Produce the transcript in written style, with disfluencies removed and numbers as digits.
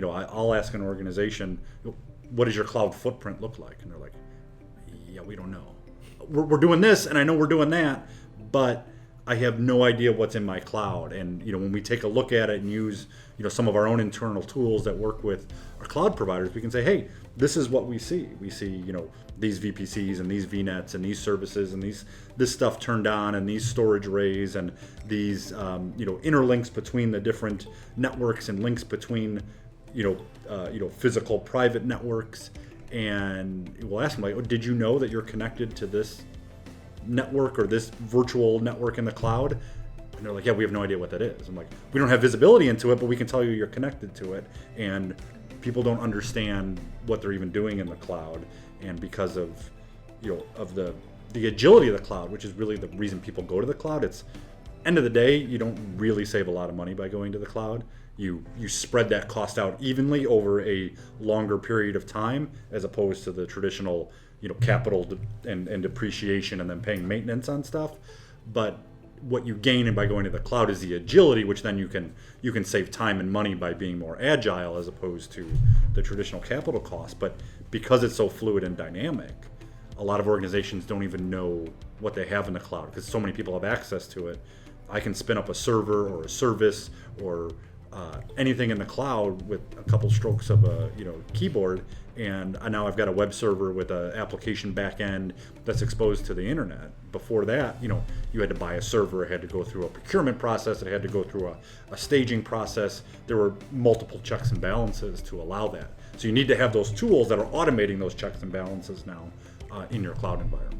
I'll ask an organization, what does your cloud footprint look like? And they're like, yeah, we don't know. We're doing this, and I know we're doing that, but I have no idea what's in my cloud. And when we take a look at it and use some of our own internal tools that work with our cloud providers, we can say, hey, this is what we see. We see these VPCs and these VNets and these services and this stuff turned on and these storage arrays and these interlinks between the different networks and links between physical private networks. And we'll ask them, like, oh, did you know that you're connected to this network or this virtual network in the cloud? And they're like, yeah, we have no idea what that is. I'm like, we don't have visibility into it, but we can tell you you're connected to it. And people don't understand what they're even doing in the cloud. And because of the agility of the cloud, which is really the reason people go to the cloud, it's end of the day, you don't really save a lot of money by going to the cloud. You spread that cost out evenly over a longer period of time, as opposed to the traditional capital and depreciation and then paying maintenance on stuff. But what you gain by going to the cloud is the agility, which then you can save time and money by being more agile, as opposed to the traditional capital cost. But because it's so fluid and dynamic, a lot of organizations don't even know what they have in the cloud because so many people have access to it. I can spin up a server or a service or anything in the cloud with a couple strokes of a keyboard, and now I've got a web server with an application backend that's exposed to the internet. Before that, you had to buy a server, it had to go through a procurement process, it had to go through a staging process. There were multiple checks and balances to allow that. So you need to have those tools that are automating those checks and balances now in your cloud environment.